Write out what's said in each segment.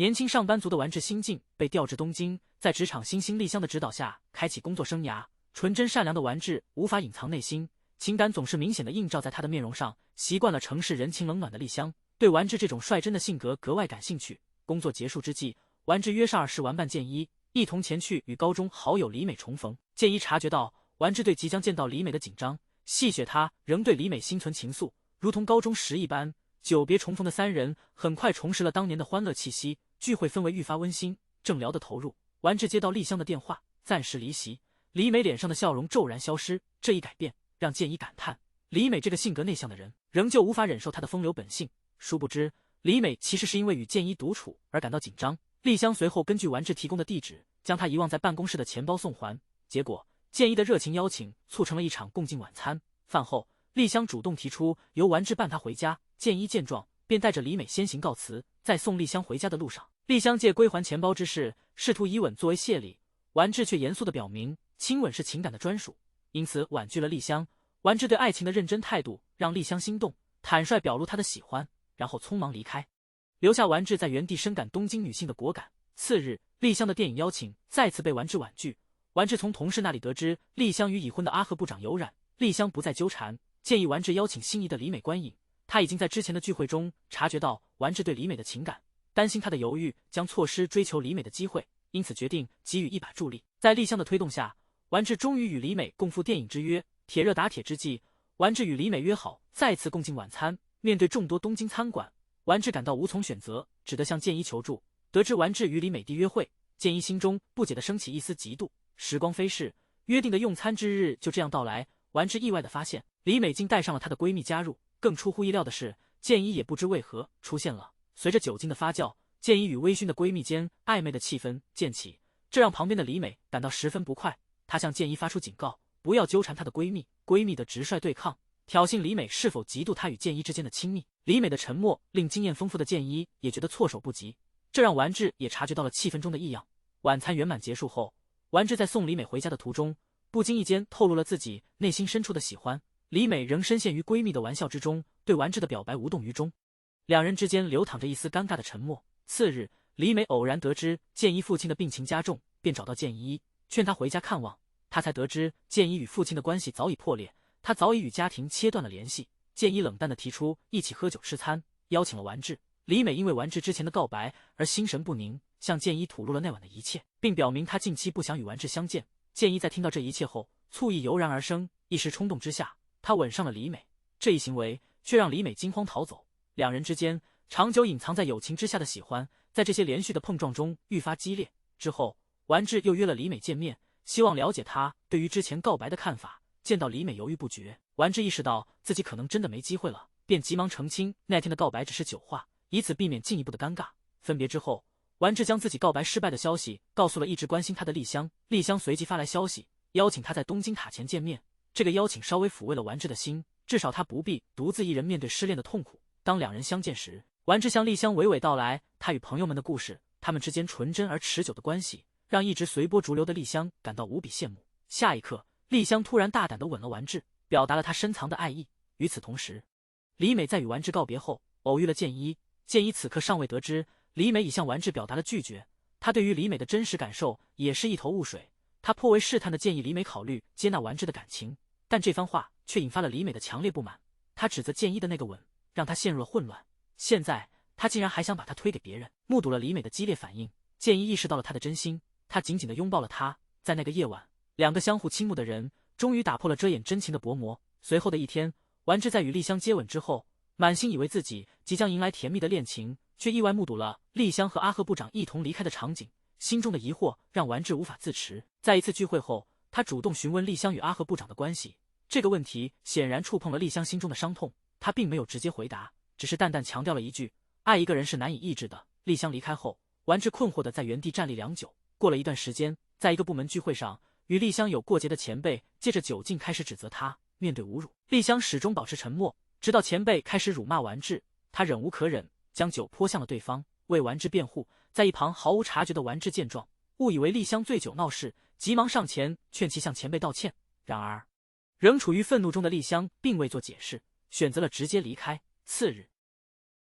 年轻上班族的丸治新进被调至东京，在职场新星丽香的指导下开启工作生涯。纯真善良的丸治无法隐藏内心，情感总是明显的映照在他的面容上。习惯了城市人情冷暖的丽香，对丸治这种率真的性格格外感兴趣。工作结束之际，丸治约上儿时玩伴健一，一同前去与高中好友李美重逢。健一察觉到丸治对即将见到李美的紧张，戏谑他仍对李美心存情愫，如同高中时一般。久别重逢的三人很快重拾了当年的欢乐气息，聚会氛围愈发温馨。正聊得投入，丸治接到丽香的电话，暂时离席。李美脸上的笑容骤然消失，这一改变让健一感叹，李美这个性格内向的人仍旧无法忍受她的风流本性。殊不知，李美其实是因为与健一独处而感到紧张。丽香随后根据丸治提供的地址，将他遗忘在办公室的钱包送还。结果，健一的热情邀请促成了一场共进晚餐。饭后，丽香主动提出由丸治伴她回家。健一见状，便带着李美先行告辞。在送丽香回家的路上，丽香借归还钱包之事，试图以吻作为谢礼，丸治却严肃地表明亲吻是情感的专属，因此婉拒了丽香。丸治对爱情的认真态度让丽香心动，坦率表露他的喜欢，然后匆忙离开，留下丸治在原地深感东京女性的果敢。次日，丽香的电影邀请再次被丸治婉拒。丸治从同事那里得知丽香与已婚的阿贺部长有染，丽香不再纠缠，建议丸治邀请心仪的李美观影。他已经在之前的聚会中察觉到丸治对李美的情感，担心他的犹豫将错失追求李美的机会，因此决定给予一把助力。在丽香的推动下，丸治终于与李美共赴电影之约。铁热打铁之际，丸治与李美约好再次共进晚餐。面对众多东京餐馆，丸治感到无从选择，只得向健一求助。得知丸治与李美弟约会，健一心中不解地升起一丝嫉妒。时光飞逝，约定的用餐之日就这样到来。丸治意外地发现，李美竟带上了她的闺蜜加入。更出乎意料的是，健一也不知为何出现了。随着酒精的发酵，健一与微醺的闺蜜间暧昧的气氛渐起，这让旁边的李美感到十分不快。她向健一发出警告，不要纠缠她的闺蜜。闺蜜的直率对抗，挑衅李美是否嫉妒她与健一之间的亲密。李美的沉默令经验丰富的健一也觉得措手不及，这让丸治也察觉到了气氛中的异样。晚餐圆满结束后，丸治在送李美回家的途中，不经意间透露了自己内心深处的喜欢。李美仍深陷于闺蜜的玩笑之中，对丸治的表白无动于衷。两人之间流淌着一丝尴尬的沉默。次日，李美偶然得知健一父亲的病情加重，便找到健一，劝他回家看望。他才得知健一与父亲的关系早已破裂，他早已与家庭切断了联系。健一冷淡地提出一起喝酒吃餐，邀请了丸治。李美因为丸治之前的告白而心神不宁，向健一吐露了那晚的一切，并表明他近期不想与丸治相见。健一在听到这一切后，醋意油然而生，一时冲动之下，他吻上了李美。这一行为却让李美惊慌逃走。两人之间长久隐藏在友情之下的喜欢，在这些连续的碰撞中愈发激烈。之后，丸治又约了李美见面，希望了解她对于之前告白的看法。见到李美犹豫不决，丸治意识到自己可能真的没机会了，便急忙澄清那天的告白只是酒话，以此避免进一步的尴尬。分别之后，丸治将自己告白失败的消息告诉了一直关心他的丽香。丽香随即发来消息，邀请他在东京塔前见面。这个邀请稍微抚慰了丸治的心，至少他不必独自一人面对失恋的痛苦。当两人相见时，丸治向丽香娓娓道来他与朋友们的故事，他们之间纯真而持久的关系让一直随波逐流的丽香感到无比羡慕。下一刻，丽香突然大胆地吻了丸治，表达了她深藏的爱意。与此同时，李美在与丸治告别后偶遇了健一。健一此刻尚未得知李美已向丸治表达了拒绝，他对于李美的真实感受也是一头雾水。他颇为试探地建议李美考虑接纳丸治的感情，但这番话却引发了李美的强烈不满。他指责健一的那个吻让他陷入了混乱，现在他竟然还想把他推给别人。目睹了李美的激烈反应，健一意识到了他的真心，他紧紧地拥抱了她。在那个夜晚，两个相互倾慕的人终于打破了遮掩真情的薄膜。随后的一天，丸治在与丽香接吻之后，满心以为自己即将迎来甜蜜的恋情，却意外目睹了丽香和阿贺部长一同离开的场景。心中的疑惑让丸治无法自持。在一次聚会后，他主动询问丽香与阿贺部长的关系，这个问题显然触碰了丽香心中的伤痛。他并没有直接回答，只是淡淡强调了一句：爱一个人是难以抑制的。丽香离开后，丸治困惑地在原地站立良久。过了一段时间，在一个部门聚会上，与丽香有过节的前辈借着酒劲开始指责他。面对侮辱，丽香始终保持沉默，直到前辈开始辱骂丸治，他忍无可忍，将酒泼向了对方，为丸治辩护。在一旁毫无察觉的丸治见状，误以为丽香醉酒闹事，急忙上前劝其向前辈道歉。然而，仍处于愤怒中的丽香并未做解释，选择了直接离开。次日，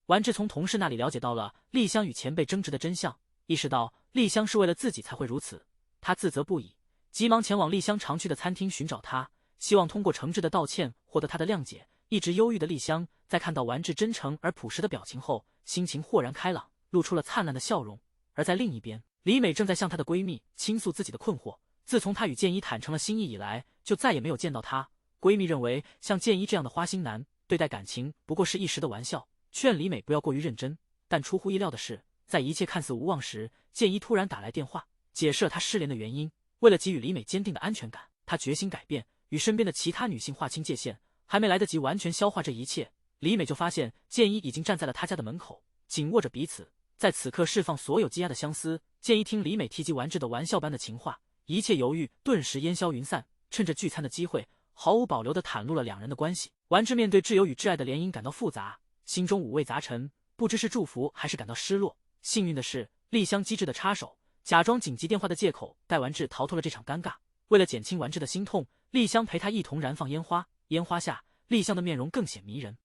丸治从同事那里了解到了丽香与前辈争执的真相，意识到丽香是为了自己才会如此，他自责不已，急忙前往丽香常去的餐厅寻找她，希望通过诚挚的道歉获得她的谅解。一直忧郁的丽香在看到丸治真诚而朴实的表情后，心情豁然开朗，露出了灿烂的笑容。而在另一边，李美正在向她的闺蜜倾诉自己的困惑。自从她与建一坦诚了心意以来，就再也没有见到她。闺蜜认为像建一这样的花心男对待感情不过是一时的玩笑，劝李美不要过于认真。但出乎意料的是，在一切看似无望时，建一突然打来电话，解释了他失联的原因。为了给予李美坚定的安全感，他决心改变，与身边的其他女性划清界限。还没来得及完全消化这一切，李美就发现建一已经站在了他家的门口，紧握着彼此，在此刻释放所有积压的相思。建一听李美提及丸治的玩笑般的情话，一切犹豫顿时烟消云散，趁着聚餐的机会，毫无保留地袒露了两人的关系。丸治面对挚友与挚爱的联姻感到复杂，心中五味杂陈，不知是祝福还是感到失落。幸运的是，丽香机智的插手，假装紧急电话的借口带丸治逃脱了这场尴尬。为了减轻丸治的心痛，丽香陪他一同燃放烟花，烟花下丽香的面容更显迷人。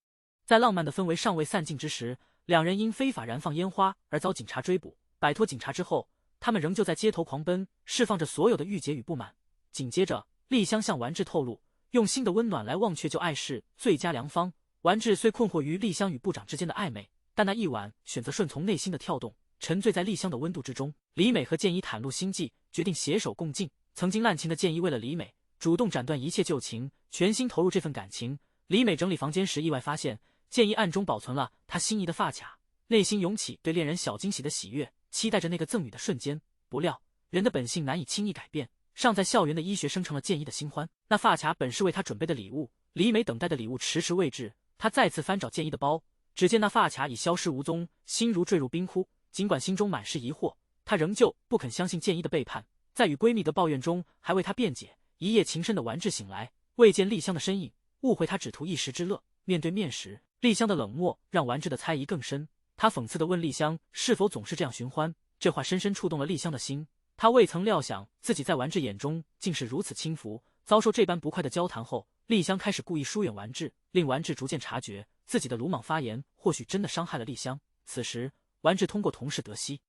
在浪漫的氛围尚未散尽之时，两人因非法燃放烟花而遭警察追捕。摆脱警察之后，他们仍旧在街头狂奔，释放着所有的郁结与不满。紧接着，丽香向丸治透露，用心的温暖来忘却旧爱是最佳良方。丸治虽困惑于丽香与部长之间的暧昧，但那一晚选择顺从内心的跳动，沉醉在丽香的温度之中。李美和建一袒露心迹，决定携手共进。曾经滥情的建一为了李美，主动斩断一切旧情，全心投入这份感情。李美整理房间时，意外发现建一暗中保存了她心仪的发卡，内心涌起对恋人小惊喜的喜悦，期待着那个赠予的瞬间。不料人的本性难以轻易改变，尚在校园的医学生成了建一的新欢。那发卡本是为他准备的礼物，李美等待的礼物迟迟未至，她再次翻找建一的包，只见那发卡已消失无踪，心如坠入冰窟。尽管心中满是疑惑，她仍旧不肯相信建一的背叛，在与闺蜜的抱怨中还为她辩解。一夜情深的丸治醒来，未见丽香的身影，误会她只图一时之乐。面对面时，丽香的冷漠让丸治的猜疑更深。他讽刺地问丽香是否总是这样寻欢，这话深深触动了丽香的心。他未曾料想自己在丸治眼中竟是如此轻浮。遭受这般不快的交谈后，丽香开始故意疏远丸治，令丸治逐渐察觉自己的鲁莽发言或许真的伤害了丽香。此时丸治通过同事得悉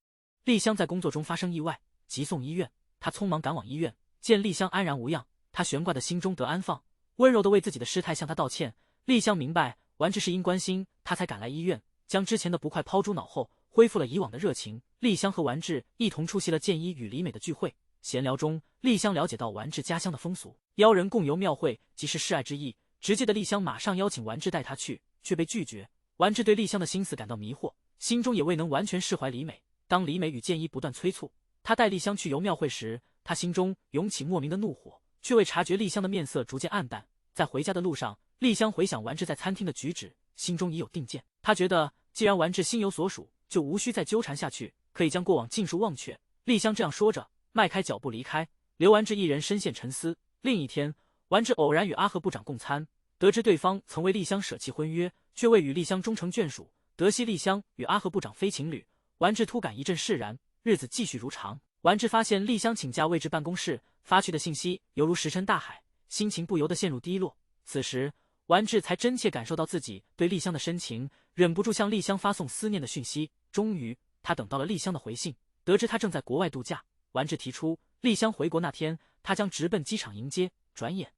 丽香在工作中发生意外，急送医院。他匆忙赶往医院，见丽香安然无恙，他悬挂的心中得安放，温柔地为自己的失态向他道歉。丽香明白丸治是因关心他才赶来医院，将之前的不快抛诸脑后，恢复了以往的热情。丽香和丸治一同出席了建一与李美的聚会。闲聊中，丽香了解到丸治家乡的风俗，邀人共游庙会即是示爱之意。直接的丽香马上邀请丸治带她去，却被拒绝。丸治对丽香的心思感到迷惑，心中也未能完全释怀李美。当李美与建一不断催促他带丽香去游庙会时，他心中涌起莫名的怒火，却未察觉丽香的面色逐渐暗淡。在回家的路上，丽香回想丸治在餐厅的举止，心中已有定见。她觉得既然丸治心有所属，就无需再纠缠下去，可以将过往尽数忘却。丽香这样说着，迈开脚步离开，留丸治一人深陷沉思。另一天，丸治偶然与阿贺部长共餐，得知对方曾为丽香舍弃婚约，却未与丽香终成眷属。得悉丽香与阿贺部长非情侣，丸治突感一阵释然，日子继续如常。丸治发现丽香请假未至办公室，发去的信息犹如石沉大海，心情不由得陷入低落。此时丸治才真切感受到自己对丽香的深情，忍不住向丽香发送思念的讯息。终于他等到了丽香的回信，得知她正在国外度假。丸治提出丽香回国那天，他将直奔机场迎接。转眼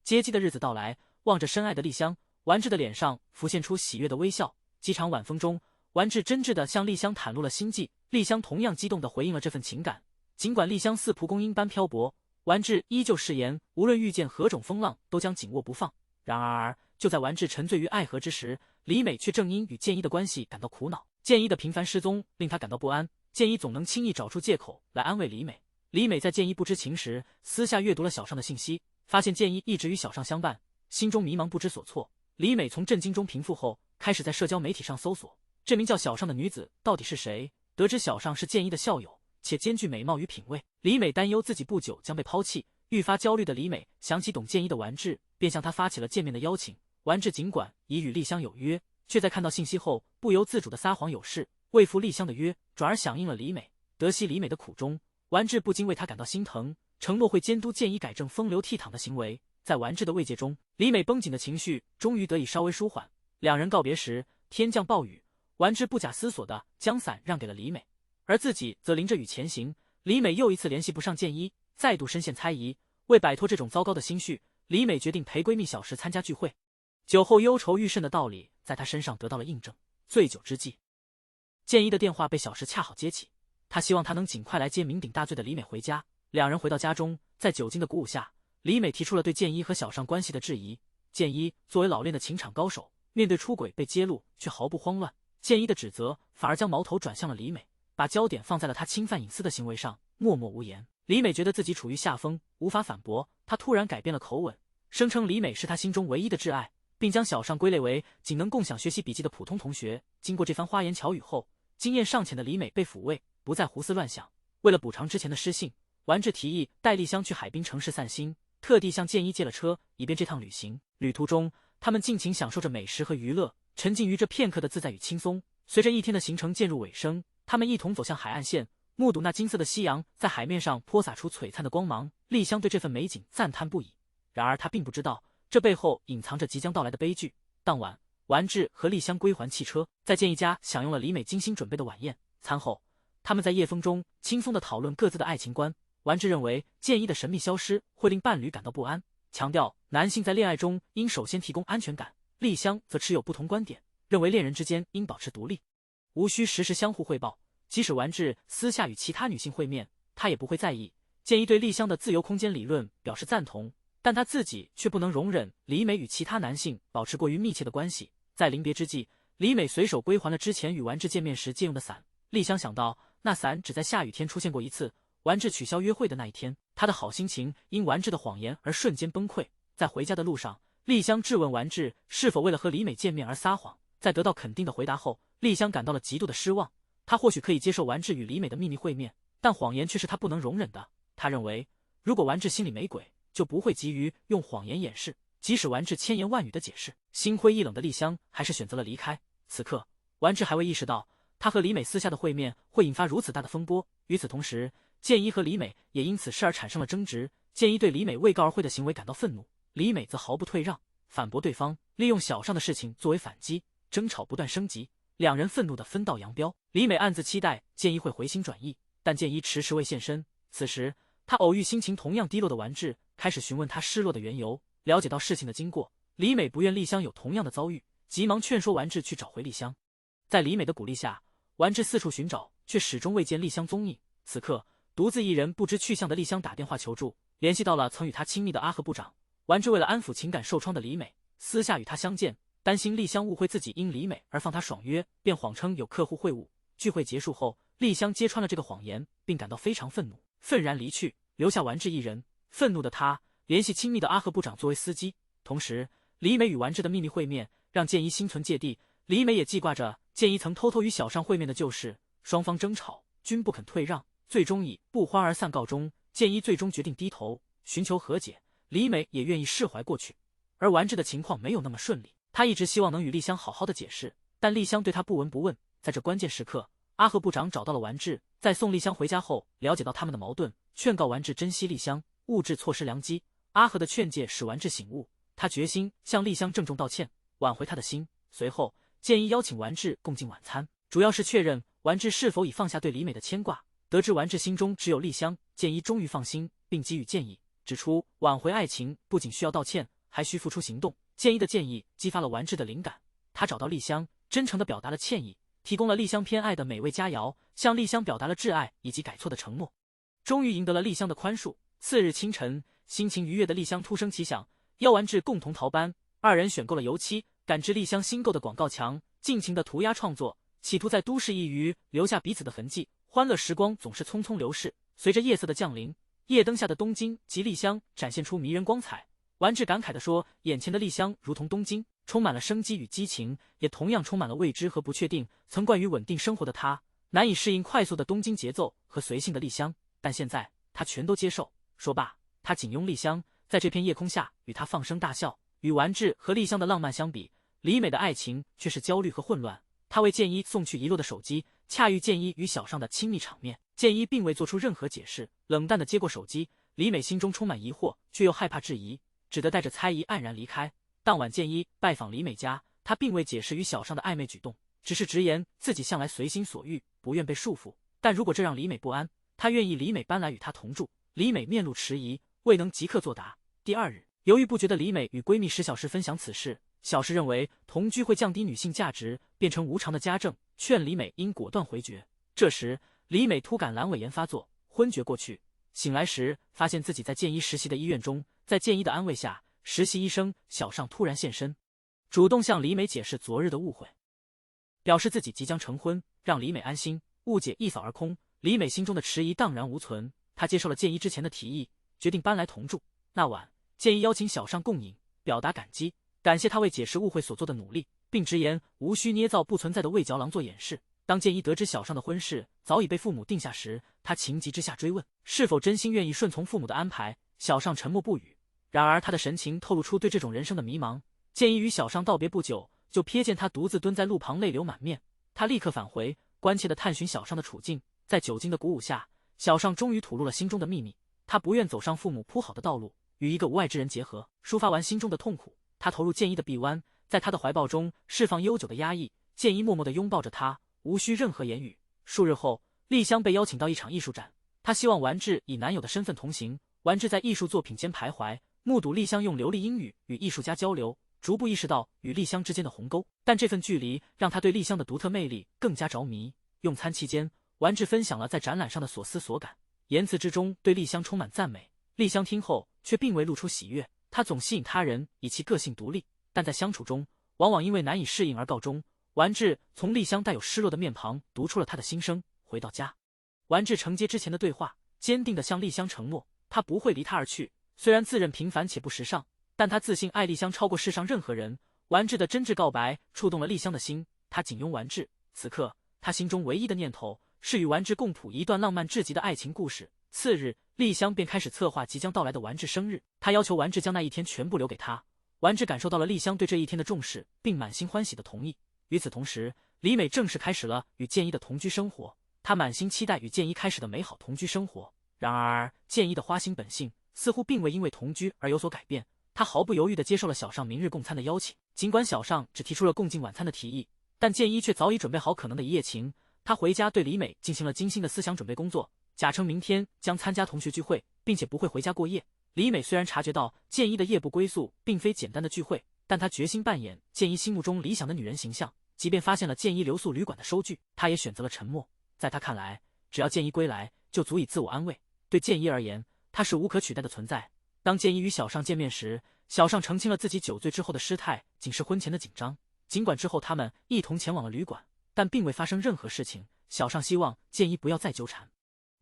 接机的日子到来，望着深爱的丽香，丸治的脸上浮现出喜悦的微笑。机场晚风中，丸治真挚地向丽香袒露了心迹，丽香同样激动地回应了这份情感。尽管丽香似蒲公英般漂泊，丸治依旧誓言无论遇见何种风浪都将紧握不放。然而就在丸治沉醉于爱河之时，李美却正因与建一的关系感到苦恼。建一的频繁失踪令他感到不安，建一总能轻易找出借口来安慰李美。李美在建一不知情时，私下阅读了小尚的信息，发现建一一直与小尚相伴，心中迷茫不知所措。李美从震惊中平复后，开始在社交媒体上搜索这名叫小尚的女子到底是谁。得知小尚是建一的校友，且兼具美貌与品味。李美担忧自己不久将被抛弃，愈发焦虑的李美想起懂建一的丸治，便向他发起了见面的邀请。丸治尽管已与丽香有约，却在看到信息后不由自主地撒谎有事，未赴丽香的约，转而响应了李美。得悉李美的苦衷，丸治不禁为她感到心疼，承诺会监督建一改正风流倜傥的行为。在丸治的慰藉中，李美绷紧的情绪终于得以稍微舒缓。两人告别时，天降暴雨，丸治不假思索地将伞让给了李美，而自己则淋着雨前行。李美又一次联系不上剑一，再度深陷猜疑。为摆脱这种糟糕的心绪，李美决定陪闺蜜小石参加聚会。酒后忧愁愈甚的道理在她身上得到了印证。醉酒之际，剑一的电话被小石恰好接起，他希望他能尽快来接酩酊大醉的李美回家。两人回到家中，在酒精的鼓舞下，李美提出了对剑一和小尚关系的质疑。剑一作为老练的情场高手，面对出轨被揭露却毫不慌乱。剑一的指责反而将矛头转向了李美，把焦点放在了他侵犯隐私的行为上，默默无言。李美觉得自己处于下风，无法反驳。她突然改变了口吻，声称李美是她心中唯一的挚爱，并将小尚归类为仅能共享学习笔记的普通同学。经过这番花言巧语后，经验尚浅的李美被抚慰，不再胡思乱想。为了补偿之前的失信，丸治提议带丽香去海滨城市散心，特地向剑一借了车，以便这趟旅行。旅途中，他们尽情享受着美食和娱乐，沉浸于这片刻的自在与轻松。随着一天的行程渐入尾声，他们一同走向海岸线，目睹那金色的夕阳在海面上泼洒出璀璨的光芒。丽香对这份美景赞叹不已，然而她并不知道，这背后隐藏着即将到来的悲剧。当晚，丸治和丽香归还汽车，在剑一家享用了李美精心准备的晚宴。餐后，他们在夜风中轻松地讨论各自的爱情观。丸治认为剑一的神秘消失会令伴侣感到不安，强调男性在恋爱中应首先提供安全感。丽香则持有不同观点，认为恋人之间应保持独立，无需时时相互汇报。即使丸治私下与其他女性会面，他也不会在意。剑一对丽香的自由空间理论表示赞同，但他自己却不能容忍李美与其他男性保持过于密切的关系。在临别之际，李美随手归还了之前与丸治见面时借用的伞。丽香想到那伞只在下雨天出现过一次，丸治取消约会的那一天，她的好心情因丸治的谎言而瞬间崩溃。在回家的路上，丽香质问丸治是否为了和李美见面而撒谎。在得到肯定的回答后，丽香感到了极度的失望。她或许可以接受丸治与李美的秘密会面，但谎言却是她不能容忍的。她认为，如果丸治心里没鬼，就不会急于用谎言掩饰。即使丸治千言万语的解释，心灰意冷的丽香还是选择了离开。此刻，丸治还未意识到，他和李美私下的会面会引发如此大的风波。与此同时，剑一和李美也因此事而产生了争执。剑一对李美未告而会的行为感到愤怒，李美则毫不退让，反驳对方，利用小尚的事情作为反击，争吵不断升级。两人愤怒的分道扬镳。李美暗自期待剑一会回心转意，但剑一迟迟未现身。此时，他偶遇心情同样低落的丸治，开始询问他失落的缘由。了解到事情的经过，李美不愿丽香有同样的遭遇，急忙劝说丸治去找回丽香。在李美的鼓励下，丸治四处寻找，却始终未见丽香踪影。此刻，独自一人不知去向的丽香打电话求助，联系到了曾与他亲密的阿贺部长。丸治为了安抚情感受创的李美，私下与他相见，担心丽香误会自己因李美而放他爽约，便谎称有客户会晤。聚会结束后，丽香揭穿了这个谎言，并感到非常愤怒，愤然离去，留下丸治一人。愤怒的他联系亲密的阿贺部长作为司机。同时，李美与丸治的秘密会面让剑一心存芥蒂，李美也记挂着剑一曾偷偷与小尚会面的旧事。双方争吵，均不肯退让，最终以不欢而散告终。剑一最终决定低头寻求和解，李美也愿意释怀过去。而丸治的情况没有那么顺利，他一直希望能与丽香好好的解释，但丽香对他不闻不问。在这关键时刻，阿贺部长找到了丸治，在送丽香回家后，了解到他们的矛盾，劝告丸治珍惜丽香，勿致错失良机。阿贺的劝诫使丸治醒悟，他决心向丽香郑重道歉，挽回她的心。随后，剑一邀请丸治共进晚餐，主要是确认丸治是否已放下对李美的牵挂。得知丸治心中只有丽香，剑一终于放心，并给予建议，指出挽回爱情不仅需要道歉，还需付出行动。剑一的建议激发了丸治的灵感，他找到丽香，真诚地表达了歉意，提供了丽香偏爱的美味佳肴，向丽香表达了挚爱以及改错的承诺，终于赢得了丽香的宽恕。次日清晨，心情愉悦的丽香突生奇想，邀丸治共同逃班。二人选购了油漆，赶至丽香新购的广告墙，尽情的涂鸦创作，企图在都市一隅留下彼此的痕迹。欢乐时光总是匆匆流逝，随着夜色的降临，夜灯下的东京及丽香展现出迷人光彩。丸治感慨地说，眼前的丽香如同东京，充满了生机与激情，也同样充满了未知和不确定。曾惯于稳定生活的他，难以适应快速的东京节奏和随性的丽香，但现在他全都接受。说罢，他紧拥丽香，在这片夜空下与她放声大笑。与丸治和丽香的浪漫相比，李美的爱情却是焦虑和混乱。他为剑一送去遗落的手机，恰遇剑一与小尚的亲密场面。剑一并未做出任何解释，冷淡地接过手机。李美心中充满疑惑，却又害怕质疑，只得带着猜疑黯然离开。当晚剑一拜访李美家，他并未解释与小尚的暧昧举动，只是直言自己向来随心所欲，不愿被束缚。但如果这让李美不安，他愿意李美搬来与他同住。李美面露迟疑，未能即刻作答。第二日，由于不觉得李美与闺蜜石小石分享此事，小石认为同居会降低女性价值，变成无常的家政，劝李美应果断回绝。这时，李美突感阑尾炎发作，昏厥过去。醒来时，发现自己在建一实习的医院中，在建一的安慰下，实习医生小尚突然现身，主动向李美解释昨日的误会，表示自己即将成婚，让李美安心，误解一扫而空。李美心中的迟疑荡然无存，她接受了建一之前的提议，决定搬来同住。那晚，建一邀请小尚共饮，表达感激，感谢他为解释误会所做的努力，并直言无需捏造不存在的魏嚼郎做掩饰。当建一得知小尚的婚事早已被父母定下时，他情急之下追问是否真心愿意顺从父母的安排。小尚沉默不语，然而他的神情透露出对这种人生的迷茫。建一与小尚道别不久，就瞥见他独自蹲在路旁，泪流满面。他立刻返回，关切地探寻小尚的处境。在酒精的鼓舞下，小尚终于吐露了心中的秘密。他不愿走上父母铺好的道路，与一个无爱之人结合。抒发完心中的痛苦，他投入建一的臂弯，在他的怀抱中释放悠久的压抑。建一默默地拥抱着他，无需任何言语。数日后，丽香被邀请到一场艺术展，她希望完治以男友的身份同行。完治在艺术作品间徘徊，目睹丽香用流利英语与艺术家交流，逐步意识到与丽香之间的鸿沟。但这份距离让他对丽香的独特魅力更加着迷。用餐期间，完治分享了在展览上的所思所感，言辞之中对丽香充满赞美。丽香听后却并未露出喜悦，她总吸引他人以其个性独立，但在相处中往往因为难以适应而告终。完治从丽香带有失落的面庞读出了他的心声。回到家，完治承接之前的对话，坚定地向丽香承诺，他不会离她而去。虽然自认平凡且不时尚，但他自信爱丽香超过世上任何人。完治的真挚告白触动了丽香的心，她紧拥完治。此刻，她心中唯一的念头是与完治共谱一段浪漫至极的爱情故事。次日，丽香便开始策划即将到来的完治生日，她要求完治将那一天全部留给她。完治感受到了丽香对这一天的重视，并满心欢喜地同意。与此同时，李美正式开始了与建一的同居生活。她满心期待与建一开始的美好同居生活。然而，建一的花心本性似乎并未因为同居而有所改变。他毫不犹豫地接受了小尚明日共餐的邀请。尽管小尚只提出了共进晚餐的提议，但建一却早已准备好可能的一夜情。他回家对李美进行了精心的思想准备工作，假称明天将参加同学聚会，并且不会回家过夜。李美虽然察觉到建一的夜不归宿并非简单的聚会，但她决心扮演建一心目中理想的女人形象。即便发现了建一留宿旅馆的收据，她也选择了沉默。在她看来，只要建一归来，就足以自我安慰。对建一而言，他是无可取代的存在。当建一与小尚见面时，小尚澄清了自己酒醉之后的失态仅是婚前的紧张。尽管之后他们一同前往了旅馆，但并未发生任何事情。小尚希望建一不要再纠缠。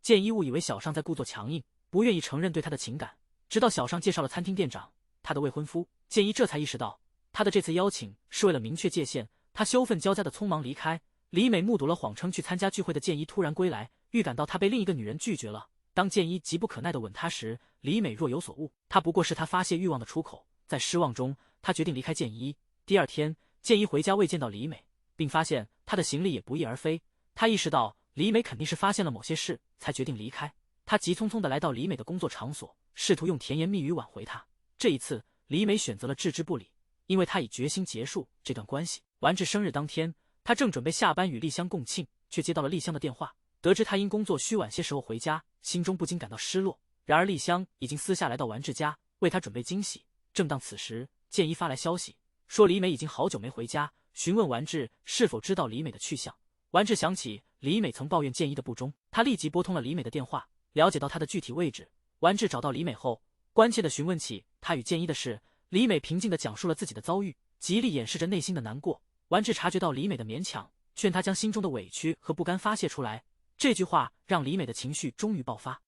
建一误以为小尚在故作强硬，不愿意承认对他的情感。直到小尚介绍了餐厅店长，他的未婚夫，建一这才意识到他的这次邀请是为了明确界限。他羞愤交加的匆忙离开。李美目睹了谎称去参加聚会的建一突然归来，预感到他被另一个女人拒绝了。当建一急不可耐地吻她时，李美若有所悟，她不过是他发泄欲望的出口。在失望中，他决定离开建一。第二天，建一回家未见到李美，并发现她的行李也不翼而飞。他意识到李美肯定是发现了某些事，才决定离开。他急匆匆地来到李美的工作场所，试图用甜言蜜语挽回她。这一次，李美选择了置之不理，因为她已决心结束这段关系。完治生日当天，他正准备下班与丽香共庆，却接到了丽香的电话，得知她因工作需晚些时候回家，心中不禁感到失落。然而丽香已经私下来到完治家，为他准备惊喜。正当此时，建一发来消息，说李美已经好久没回家，询问完治是否知道李美的去向。完治想起李美曾抱怨建一的不忠，他立即拨通了李美的电话，了解到她的具体位置。完治找到李美后，关切地询问起她与建一的事。李美平静地讲述了自己的遭遇，极力掩饰着内心的难过。完治察觉到李美的勉强，劝她将心中的委屈和不甘发泄出来。这句话让李美的情绪终于爆发，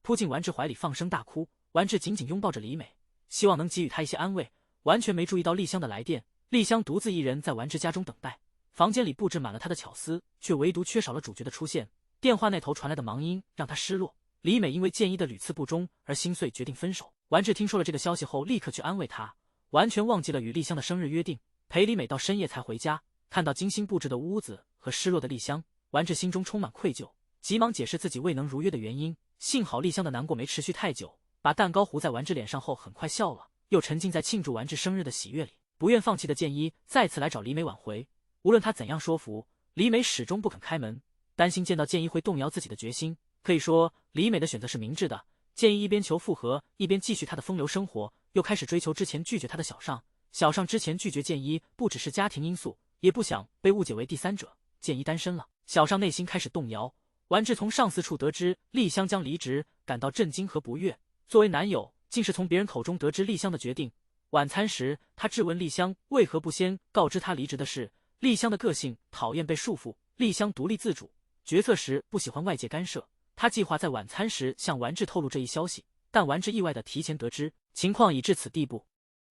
扑进完治怀里放声大哭。完治紧紧拥抱着李美，希望能给予她一些安慰，完全没注意到丽香的来电。丽香独自一人在完治家中等待，房间里布置满了她的巧思，却唯独缺少了主角的出现。电话那头传来的忙音让她失落。李美因为建一的屡次不忠而心碎，决定分手。完治听说了这个消息后，立刻去安慰她，完全忘记了与丽香的生日约定，陪李美到深夜才回家。看到精心布置的屋子和失落的丽香，完治心中充满愧疚，急忙解释自己未能如约的原因。幸好丽香的难过没持续太久，把蛋糕糊在完治脸上后很快笑了，又沉浸在庆祝完治生日的喜悦里。不愿放弃的建一再次来找李美挽回，无论他怎样说服，李美始终不肯开门，担心见到建一会动摇自己的决心。可以说，李美的选择是明智的。建一一边求复合，一边继续他的风流生活，又开始追求之前拒绝他的小尚。小尚之前拒绝建一，不只是家庭因素，也不想被误解为第三者。建一单身了，小尚内心开始动摇。丸治从上司处得知丽香将离职，感到震惊和不悦。作为男友，竟是从别人口中得知丽香的决定。晚餐时，他质问丽香为何不先告知他离职的事。丽香的个性讨厌被束缚，丽香独立自主，决策时不喜欢外界干涉。他计划在晚餐时向丸治透露这一消息，但丸治意外地提前得知，情况已至此地步。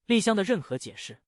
丽香的任何解释，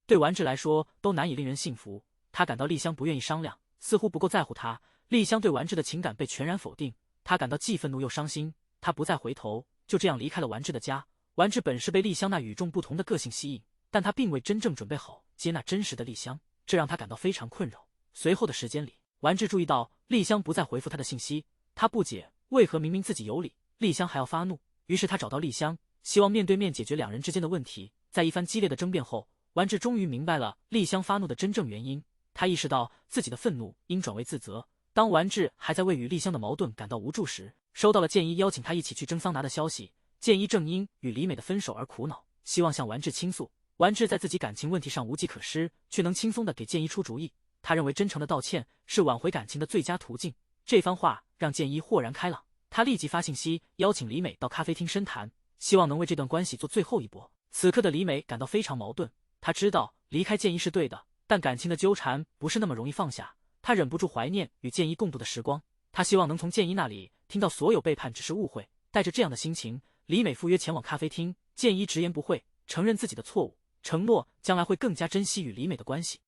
对丸治来说都难以令人信服。他感到丽香不愿意商量，似乎不够在乎他。丽香对丸治的情感被全然否定，他感到既愤怒又伤心。他不再回头，就这样离开了丸治的家。丸治本是被丽香那与众不同的个性吸引，但他并未真正准备好接纳真实的丽香，这让他感到非常困扰。随后的时间里，丸治注意到丽香不再回复他的信息，他不解为何明明自己有理，丽香还要发怒。于是他找到丽香，希望面对面解决两人之间的问题。在一番激烈的争辩后，丸治终于明白了丽香发怒的真正原因。他意识到自己的愤怒应转为自责。当丸治还在为与丽香的矛盾感到无助时，收到了建一邀请他一起去蒸桑拿的消息。建一正因与李美的分手而苦恼，希望向丸治倾诉。丸治在自己感情问题上无计可施，却能轻松地给建一出主意。他认为真诚的道歉是挽回感情的最佳途径。这番话让建一豁然开朗，他立即发信息邀请李美到咖啡厅深谈，希望能为这段关系做最后一搏。此刻的李美感到非常矛盾，她知道离开建一是对的，但感情的纠缠不是那么容易放下。她忍不住怀念与建一共度的时光，她希望能从建一那里听到所有背叛只是误会。带着这样的心情，李美赴约前往咖啡厅。建一直言不讳，承认自己的错误，承诺将来会更加珍惜与李美的关系。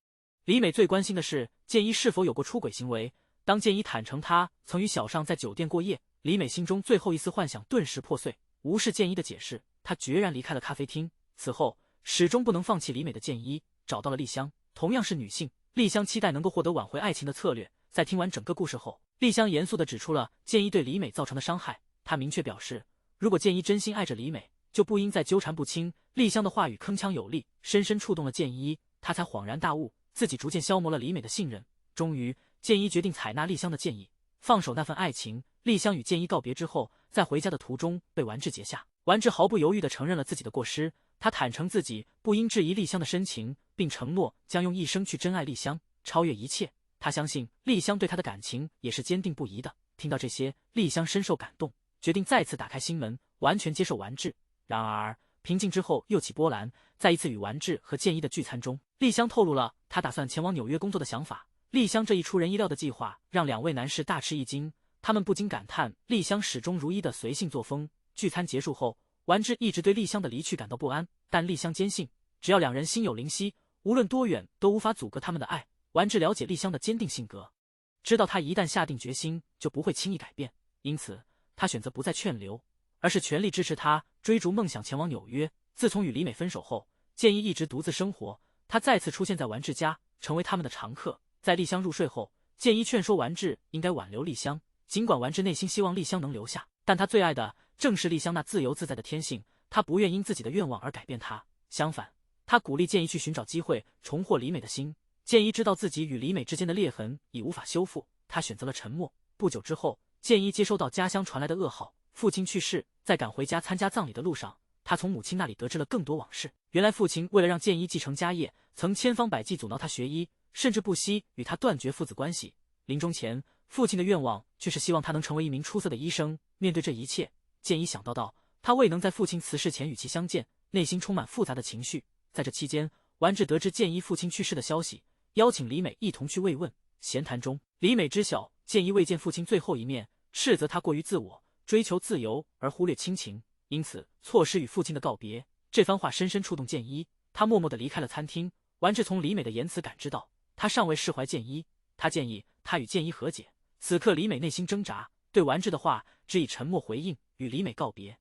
李美最关心的是建一是否有过出轨行为。当建一坦诚他曾与小尚在酒店过夜，李美心中最后一丝幻想顿时破碎。无视建一的解释，他决然离开了咖啡厅。此后，始终不能放弃李美的建一找到了丽香，同样是女性，丽香期待能够获得挽回爱情的策略。在听完整个故事后，丽香严肃地指出了建一对李美造成的伤害。她明确表示，如果建一真心爱着李美，就不应再纠缠不清。丽香的话语铿锵有力，深深触动了建一，他才恍然大悟，自己逐渐消磨了李美的信任。终于，建一决定采纳丽香的建议，放手那份爱情。丽香与建一告别之后，在回家的途中被丸治截下。丸治毫不犹豫地承认了自己的过失，他坦诚自己不应质疑丽香的深情，并承诺将用一生去珍爱丽香，超越一切。他相信丽香对他的感情也是坚定不移的。听到这些，丽香深受感动，决定再次打开心门，完全接受丸治。然而平静之后又起波澜。在一次与丸治和建一的聚餐中，丽香透露了她打算前往纽约工作的想法。丽香这一出人意料的计划让两位男士大吃一惊，他们不禁感叹丽香始终如一的随性作风。聚餐结束后，丸治一直对丽香的离去感到不安，但丽香坚信只要两人心有灵犀，无论多远都无法阻隔他们的爱。丸治了解丽香的坚定性格，知道她一旦下定决心就不会轻易改变，因此他选择不再劝留，而是全力支持她追逐梦想前往纽约。自从与李美分手后，建一一直独自生活，他再次出现在丸治家，成为他们的常客。在丽香入睡后，建一劝说丸治应该挽留丽香，尽管丸治内心希望丽香能留下，但他最爱的正是丽香那自由自在的天性，他不愿因自己的愿望而改变她。相反，他鼓励建一去寻找机会重获李美的心。建一知道自己与李美之间的裂痕已无法修复，他选择了沉默。不久之后，建一接收到家乡传来的噩耗，父亲去世。在赶回家参加葬礼的路上，他从母亲那里得知了更多往事。原来父亲为了让建一继承家业，曾千方百计阻挠他学医，甚至不惜与他断绝父子关系。临终前，父亲的愿望却是希望他能成为一名出色的医生。面对这一切，建一想到他未能在父亲辞世前与其相见，内心充满复杂的情绪。在这期间，丸治得知建一父亲去世的消息，邀请李美一同去慰问。闲谈中，李美知晓建一未见父亲最后一面，斥责他过于自我，追求自由而忽略亲情，因此错失与父亲的告别。这番话深深触动建一，他默默地离开了餐厅。丸治从李美的言辞感知到，他尚未释怀建一，他建议他与建一和解。此刻李美内心挣扎，对丸治的话只以沉默回应，与李美告别。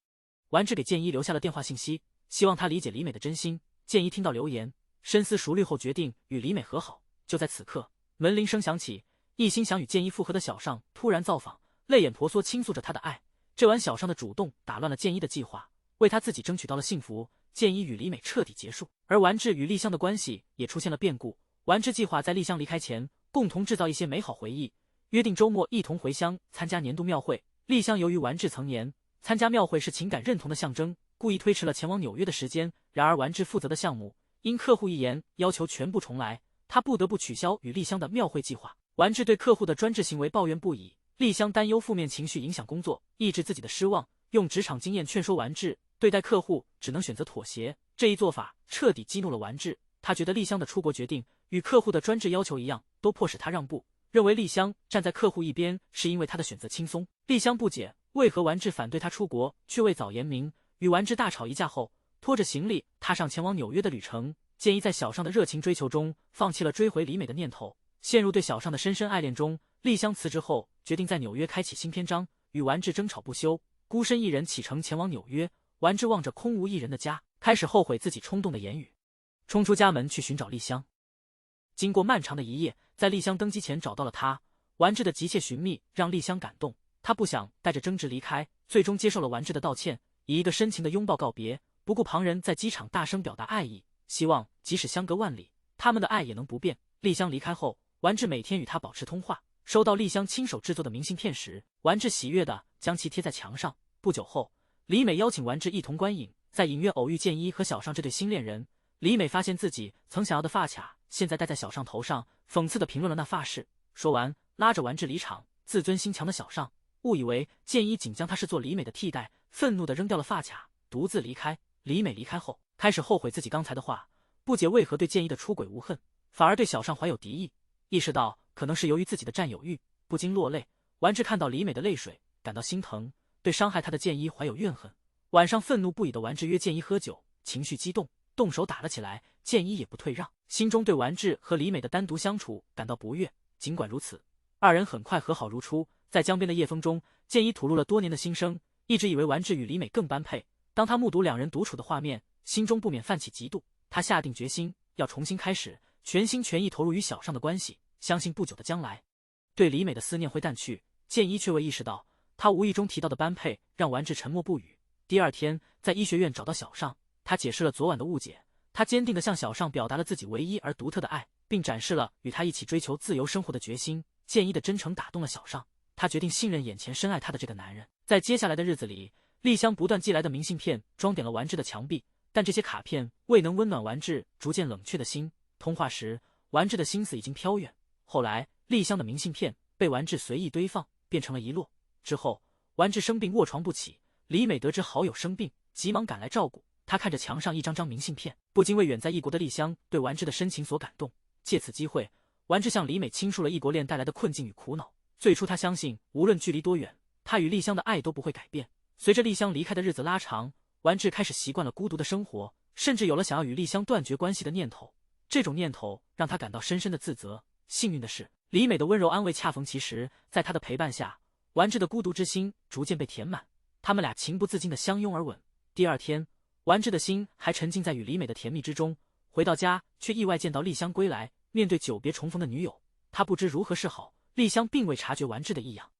丸治给建一留下了电话信息，希望他理解李美的真心。建一听到留言，深思熟虑后决定与李美和好。就在此刻，门铃声响起，一心想与建一复合的小尚突然造访，泪眼婆娑倾诉着他的爱。这晚小尚的主动打乱了建一的计划，为他自己争取到了幸福。建一与李美彻底结束，而丸治与丽香的关系也出现了变故。丸治计划在丽香离开前，共同制造一些美好回忆，约定周末一同回乡参加年度庙会。丽香由于丸治曾言参加庙会是情感认同的象征，故意推迟了前往纽约的时间。然而丸治负责的项目因客户一言要求全部重来，他不得不取消与丽香的庙会计划。丸治对客户的专制行为抱怨不已，丽香担忧负面情绪影响工作，抑制自己的失望，用职场经验劝说丸治，对待客户只能选择妥协。这一做法彻底激怒了丸治，他觉得丽香的出国决定与客户的专制要求一样，都迫使他让步，认为丽香站在客户一边是因为他的选择轻松。丽香不解为何丸治反对他出国，却未早言明，与丸治大吵一架后，拖着行李踏上前往纽约的旅程。建一在小尚的热情追求中放弃了追回李美的念头，陷入对小尚的深深爱恋中。丽香辞职后决定在纽约开启新篇章，与丸治争吵不休，孤身一人启程前往纽约。丸治望着空无一人的家，开始后悔自己冲动的言语，冲出家门去寻找丽香。经过漫长的一夜，在丽香登机前找到了她。丸治的急切寻觅让丽香感动，她不想带着争执离开，最终接受了丸治的道歉，以一个深情的拥抱告别，不顾旁人在机场大声表达爱意，希望即使相隔万里，他们的爱也能不变。丽香离开后，丸治每天与她保持通话，收到丽香亲手制作的明信片时，丸治喜悦地将其贴在墙上。不久后，李美邀请丸治一同观影，在影院偶遇建一和小尚这对新恋人。李美发现自己曾想要的发卡现在戴在小尚头上，讽刺地评论了那发饰。说完，拉着丸治离场。自尊心强的小尚误以为建一仅将他视作李美的替代，愤怒地扔掉了发卡，独自离开。李美离开后，开始后悔自己刚才的话，不解为何对建一的出轨无恨，反而对小尚怀有敌意。意识到可能是由于自己的占有欲，不禁落泪。丸治看到李美的泪水，感到心疼，对伤害他的建一怀有怨恨。晚上愤怒不已的丸治约建一喝酒，情绪激动，动手打了起来。建一也不退让，心中对丸治和李美的单独相处感到不悦。尽管如此，二人很快和好如初。在江边的夜风中，建一吐露了多年的心声，一直以为丸治与李美更般配。当他目睹两人独处的画面，心中不免泛起嫉妒。他下定决心要重新开始，全心全意投入与小尚的关系，相信不久的将来，对李美的思念会淡去。建一却未意识到，他无意中提到的般配让丸治沉默不语。第二天，在医学院找到小尚，他解释了昨晚的误解。他坚定地向小尚表达了自己唯一而独特的爱，并展示了与他一起追求自由生活的决心。建一的真诚打动了小尚，他决定信任眼前深爱他的这个男人。在接下来的日子里，丽香不断寄来的明信片装点了丸治的墙壁，但这些卡片未能温暖丸治逐渐冷却的心。通话时，丸治的心思已经飘远。后来，丽香的明信片被丸治随意堆放，变成了一摞。之后，丸治生病卧床不起，李美得知好友生病，急忙赶来照顾。他看着墙上一张张明信片，不禁为远在异国的丽香对丸治的深情所感动。借此机会，丸治向李美倾诉了异国恋带来的困境与苦恼。最初他相信，无论距离多远，他与丽香的爱都不会改变。随着丽香离开的日子拉长，丸治开始习惯了孤独的生活，甚至有了想要与丽香断绝关系的念头。这种念头让他感到深深的自责。幸运的是，李美的温柔安慰恰逢其时，在他的陪伴下，丸治的孤独之心逐渐被填满。他们俩情不自禁的相拥而吻。第二天，丸治的心还沉浸在与李美的甜蜜之中。回到家，却意外见到丽香归来。面对久别重逢的女友，他不知如何是好。丽香并未察觉丸治的异样，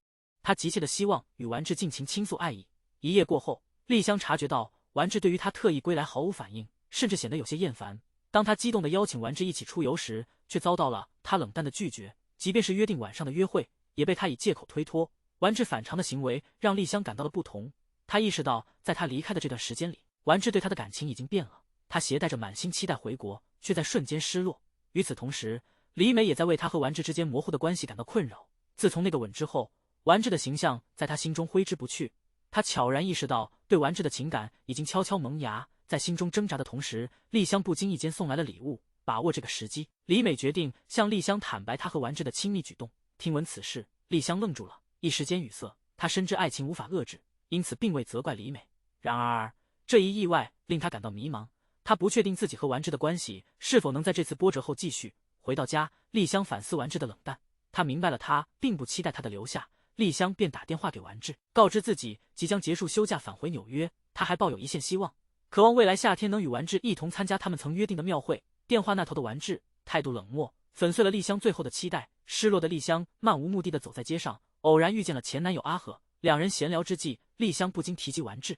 他急切的希望与丸治尽情倾诉爱意。一夜过后，丽香察觉到丸治对于他特意归来毫无反应，甚至显得有些厌烦。当他激动地邀请丸治一起出游时，却遭到了他冷淡的拒绝。即便是约定晚上的约会，也被他以借口推脱。丸治反常的行为让丽香感到了不同。他意识到，在他离开的这段时间里，丸治对他的感情已经变了。他携带着满心期待回国，却在瞬间失落。与此同时，李美也在为他和丸治之间模糊的关系感到困扰。自从那个吻之后，丸治的形象在他心中挥之不去。他悄然意识到，对丸治的情感已经悄悄萌芽。在心中挣扎的同时，丽香不经意间送来了礼物。把握这个时机，李美决定向丽香坦白她和丸治的亲密举动。听闻此事，丽香愣住了，一时间语塞。她深知爱情无法遏制，因此并未责怪李美。然而，这一意外令她感到迷茫。她不确定自己和丸治的关系是否能在这次波折后继续。回到家，丽香反思丸治的冷淡，她明白了他并不期待她的留下。丽香便打电话给丸治，告知自己即将结束休假返回纽约。她还抱有一线希望，渴望未来夏天能与丸治一同参加他们曾约定的庙会。电话那头的丸治态度冷漠，粉碎了丽香最后的期待。失落的丽香漫无目的地走在街上，偶然遇见了前男友阿和。两人闲聊之际，丽香不禁提及丸治，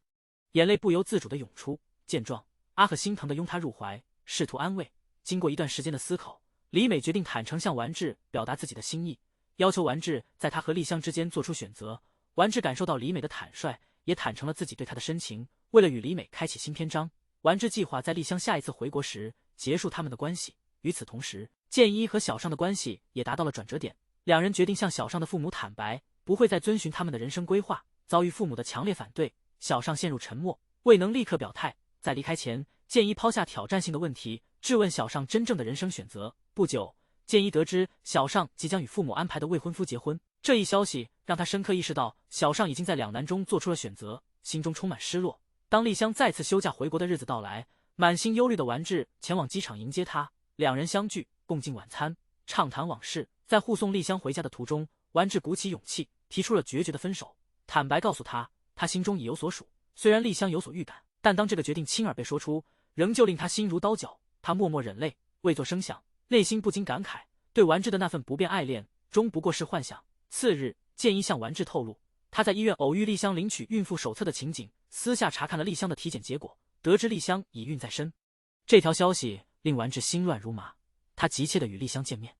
眼泪不由自主地涌出。见状，阿和心疼地拥她入怀，试图安慰。经过一段时间的思考，李美决定坦诚向丸治表达自己的心意，要求丸治在他和丽香之间做出选择。丸治感受到李美的坦率，也坦诚了自己对她的深情。为了与李美开启新篇章，丸治计划在丽香下一次回国时结束他们的关系。与此同时，建一和小尚的关系也达到了转折点，两人决定向小尚的父母坦白，不会再遵循他们的人生规划。遭遇父母的强烈反对，小尚陷入沉默，未能立刻表态。在离开前，建一抛下挑战性的问题，质问小尚真正的人生选择。不久，建一得知小尚即将与父母安排的未婚夫结婚，这一消息让他深刻意识到小尚已经在两难中做出了选择，心中充满失落。当丽香再次休假回国的日子到来，满心忧虑的丸治前往机场迎接她，两人相聚，共进晚餐，畅谈往事。在护送丽香回家的途中，丸治鼓起勇气提出了决绝的分手，坦白告诉她，他心中已有所属。虽然丽香有所预感，但当这个决定轻耳被说出，仍旧令他心如刀绞。他默默忍泪，未作声响，内心不禁感慨，对丸治的那份不变爱恋终不过是幻想。次日，建一向丸治透露，他在医院偶遇丽香领取孕妇手册的情景，私下查看了丽香的体检结果，得知丽香已孕在身。这条消息令丸治心乱如麻，他急切地与丽香见面，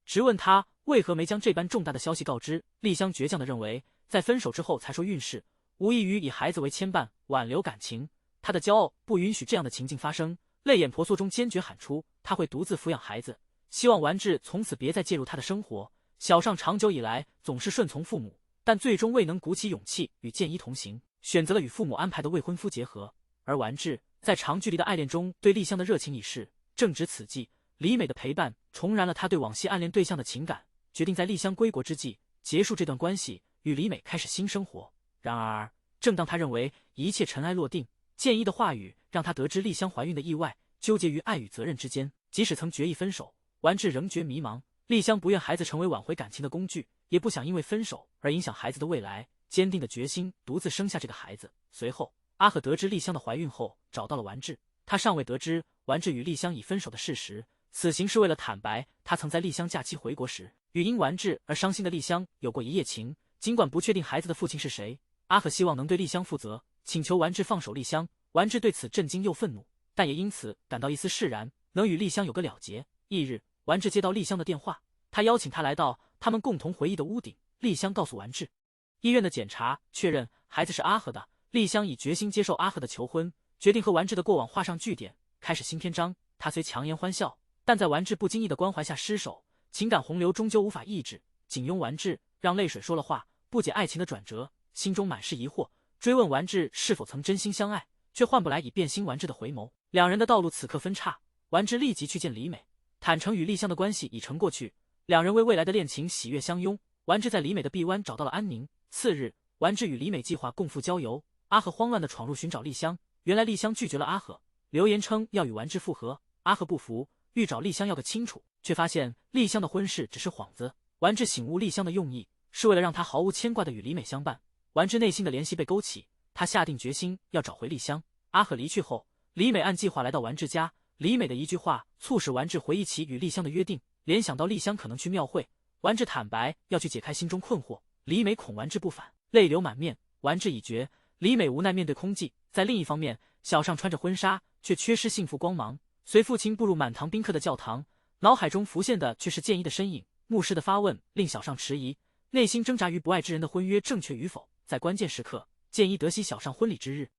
直问他为何没将这般重大的消息告知。丽香倔强地认为，在分手之后才说孕事，无异于以孩子为牵绊，挽留感情。他的骄傲不允许这样的情境发生，泪眼婆娑中坚决喊出他会独自抚养孩子，希望丸治从此别再介入他的生活。小尚长久以来总是顺从父母，但最终未能鼓起勇气与建一同行，选择了与父母安排的未婚夫结合。而丸治在长距离的爱恋中对丽香的热情已逝，正值此际，李美的陪伴重燃了他对往昔暗恋对象的情感，决定在丽香归国之际结束这段关系，与李美开始新生活。然而，正当他认为一切尘埃落定，建一的话语让他得知丽香怀孕的意外，纠结于爱与责任之间。即使曾决意分手，丸治仍觉迷茫。丽香不愿孩子成为挽回感情的工具，也不想因为分手而影响孩子的未来，坚定的决心独自生下这个孩子。随后，阿和得知丽香的怀孕后找到了丸治，他尚未得知丸治与丽香已分手的事实，此行是为了坦白他曾在丽香假期回国时与因丸治而伤心的丽香有过一夜情。尽管不确定孩子的父亲是谁，阿和希望能对丽香负责，请求丸治放手丽香。丸治对此震惊又愤怒，但也因此感到一丝释然，能与丽香有个了结。翌日，丸治接到丽香的电话，他邀请她来到他们共同回忆的屋顶。丽香告诉丸治，医院的检查确认孩子是阿和的。丽香已决心接受阿和的求婚，决定和丸治的过往画上句点，开始新篇章。他虽强颜欢笑，但在丸治不经意的关怀下失手，情感洪流终究无法抑制，紧拥丸治，让泪水说了话。不解爱情的转折，心中满是疑惑，追问丸治是否曾真心相爱，却换不来已变心丸治的回眸。两人的道路此刻分岔，丸治立即去见李美，坦诚与丽香的关系已成过去，两人为未来的恋情喜悦相拥。丸治在李美的臂弯找到了安宁。次日，丸治与李美计划共赴郊游，阿和慌乱地闯入寻找丽香，原来丽香拒绝了阿和，留言称要与丸治复合。阿和不服，欲找丽香要个清楚，却发现丽香的婚事只是幌子。丸治醒悟丽香的用意是为了让她毫无牵挂地与李美相伴。丸治内心的怜惜被勾起，他下定决心要找回丽香。阿和离去后，李美按计划来到丸治家，李美的一句话促使丸治回忆起与丽香的约定，联想到丽香可能去庙会，丸治坦白要去解开心中困惑。李美恐丸治不返，泪流满面。丸治已决，李美无奈面对空寂。在另一方面，小尚穿着婚纱却缺失幸福光芒，随父亲步入满堂宾客的教堂，脑海中浮现的却是建一的身影。牧师的发问令小尚迟疑，内心挣扎于不爱之人的婚约正确与否。在关键时刻，建一得悉小尚婚礼之日，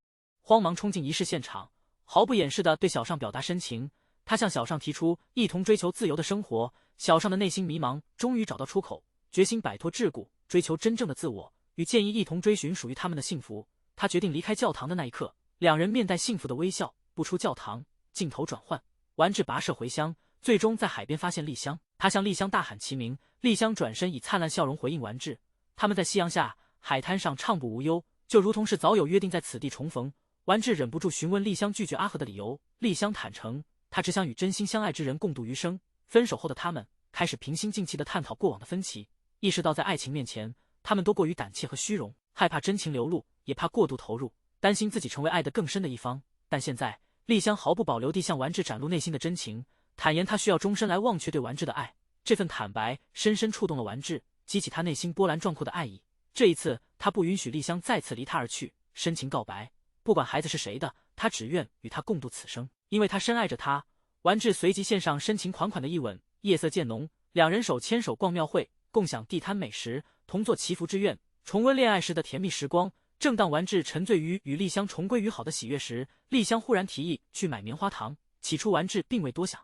慌忙冲进仪式现场，毫不掩饰地对小尚表达深情。他向小尚提出一同追求自由的生活。小尚的内心迷茫终于找到出口，决心摆脱桎梏，追求真正的自我，与建一一同追寻属于他们的幸福。他决定离开教堂的那一刻，两人面带幸福的微笑，不出教堂。镜头转换，丸治跋涉回乡，最终在海边发现丽香。他向丽香大喊其名，丽香转身以灿烂笑容回应丸治。他们在夕阳下海滩上畅步无忧，就如同是早有约定在此地重逢。丸治忍不住询问丽香拒绝阿和的理由，丽香坦诚，她只想与真心相爱之人共度余生。分手后的他们开始平心静气地探讨过往的分歧，意识到在爱情面前，他们都过于胆怯和虚荣，害怕真情流露，也怕过度投入，担心自己成为爱得更深的一方。但现在，丽香毫不保留地向丸治展露内心的真情，坦言她需要终身来忘却对丸治的爱。这份坦白深深触动了丸治，激起他内心波澜壮阔的爱意。这一次，他不允许丽香再次离他而去，深情告白，不管孩子是谁的，他只愿与他共度此生，因为他深爱着他。完治随即献上深情款款的一吻。夜色渐浓，两人手牵手逛庙会，共享地摊美食，同做祈福之愿，重温恋爱时的甜蜜时光。正当完治沉醉于与丽香重归于好的喜悦时，丽香忽然提议去买棉花糖。起初完治并未多想，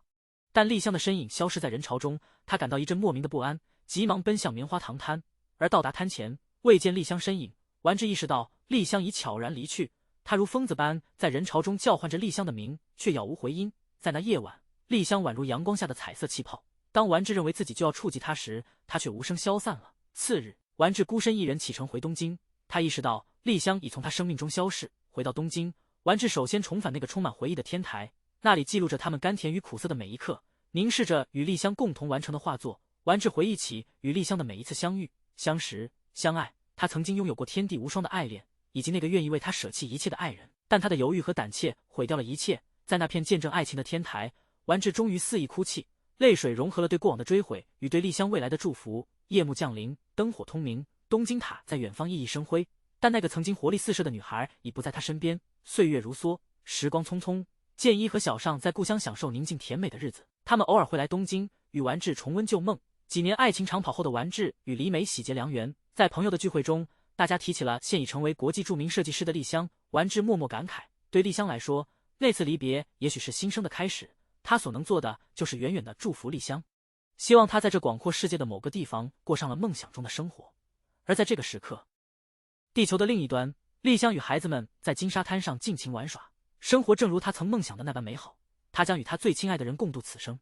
但丽香的身影消失在人潮中，他感到一阵莫名的不安，急忙奔向棉花糖摊。而到达摊前，未见丽香身影，完治意识到丽香已悄然离去。他如疯子般在人潮中叫唤着丽香的名，却杳无回音。在那夜晚，丽香宛如阳光下的彩色气泡。当完治认为自己就要触及她时，她却无声消散了。次日，完治孤身一人启程回东京。他意识到丽香已从他生命中消逝。回到东京，完治首先重返那个充满回忆的天台，那里记录着他们甘甜与苦涩的每一刻。凝视着与丽香共同完成的画作，完治回忆起与丽香的每一次相遇、相识、相爱。他曾经拥有过天地无双的爱恋，以及那个愿意为他舍弃一切的爱人，但他的犹豫和胆怯毁掉了一切。在那片见证爱情的天台，完治终于肆意哭泣，泪水融合了对过往的追悔与对丽香未来的祝福。夜幕降临，灯火通明，东京塔在远方熠熠生辉，但那个曾经活力四射的女孩已不在他身边。岁月如梭，时光匆匆，健一和小尚在故乡享受宁静甜美的日子。他们偶尔会来东京，与完治重温旧梦。几年爱情长跑后的完治与李美喜结良缘。在朋友的聚会中，大家提起了现已成为国际著名设计师的丽香。完治默默感慨，对丽香来说，那次离别也许是新生的开始。他所能做的就是远远地祝福丽香，希望她在这广阔世界的某个地方过上了梦想中的生活。而在这个时刻，地球的另一端，丽香与孩子们在金沙滩上尽情玩耍，生活正如她曾梦想的那般美好。她将与她最亲爱的人共度此生。